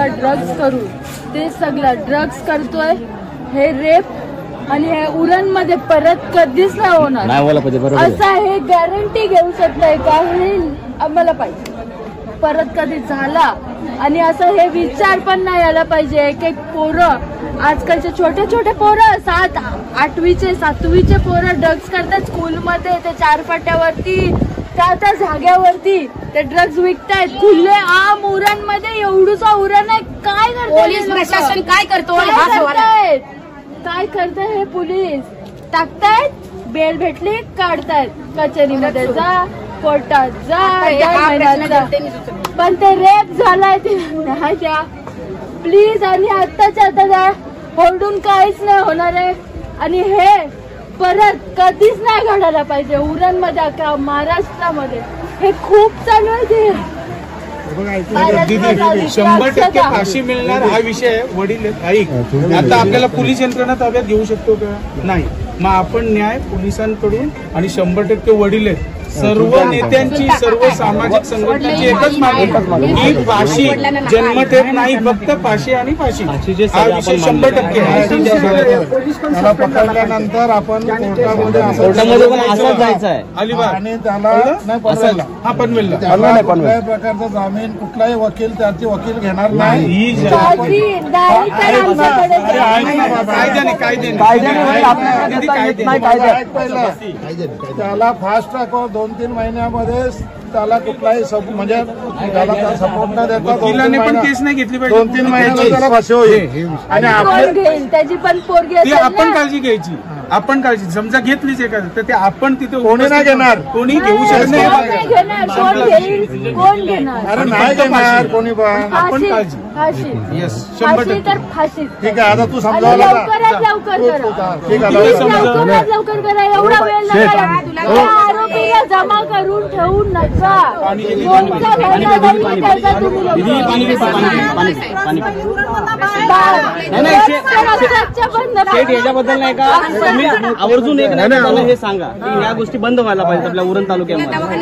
Drugs करू, ते सगळं ड्रग्ज करतोय. हे रेप आणि हे उरणमध्ये परत कधीच नाही होणार असं हे गॅरंटी घेऊ शकताय का? हे आम्हाला पाहिजे परत कधी झाला. आणि असं हे विचार पण नाही यायला पाहिजे. एक एक पोरं आजकालचे छोटे छोटे पोरं 7, 8वीचे 7वीचे पोरं ड्रग्ज करतात स्कूलमध्ये. ते 4 फाट्यावरती त्या जाग्यावरती ते ड्रग्ज विकतायत खुले आम उरणमध्ये. एवढूसा उरण आहे, काय करतात पोलीस प्रशासन? काय करतो? काय करताय हे पोलीस? टाकतायत, बेल भेटली काढतायत, कचेरीमध्ये जा, कोर्टात जा, पण ते रेप झालाय ते द्या प्लीज. आणि आत्ताच्या आता होल्डून काहीच नाही होणार आहे. आणि हे परत कधीच नाही घडायला पाहिजे उरणमध्ये अख्या महाराष्ट्रामध्ये. हे खूप चालू आहे ते. 100% फाशी मिळणार हा विषय वडील ऐक. आता आपल्याला पोलीस यंत्रणा ताब्यात घेऊ शकतो का? नाही. मग आपण न्याय पोलिसांकडून आणि 100% वडील आहेत. सर्व नेत्यांची, सर्व सामाजिक संघटनांची एकच मागणी की फाशी, जन्मठेप नाही, फक्त फाशी आणि फाशी. हा विषय 100% पकडल्यानंतर आपण कोर्टामध्ये जायचं आहे अलिबाग आणि त्याला हा पनवेलला कुठल्याही प्रकारचा जामीन कुठलाही वकील त्याची वकील घेणार नाही. त्याला फास्ट ट्रॅक 2-3 महिन्यामध्ये त्याला कुठलाही म्हणजे त्याला सपोर्ट न देता वकिलाने पण केस नाही घेतली पाहिजे. 2-3 महिन्यात त्याला फाशी होईल. आणि त्याची पण पोरगी आपण काळजी घ्यायची. आपण काळजी समजा घेतलीच एखादं तर ते आपण तिथे कोणी नाही घेणार, कोणी घेऊ शकत नाही. कोण घेणार? अरे नाही घेणार कोणी पण. आपण काळजी. येस 100%. ठीक आहे. आता तू समजावं लवकरात लवकर करा. एवढा वेळ नका. आरोपीला जमा करून ठेवून नका. याच्याबद्दल नाही का तुम्ही आवर्जून एक हे सांगा की ह्या गोष्टी बंद व्हायला पाहिजे आपल्या उरण तालुक्यामध्ये.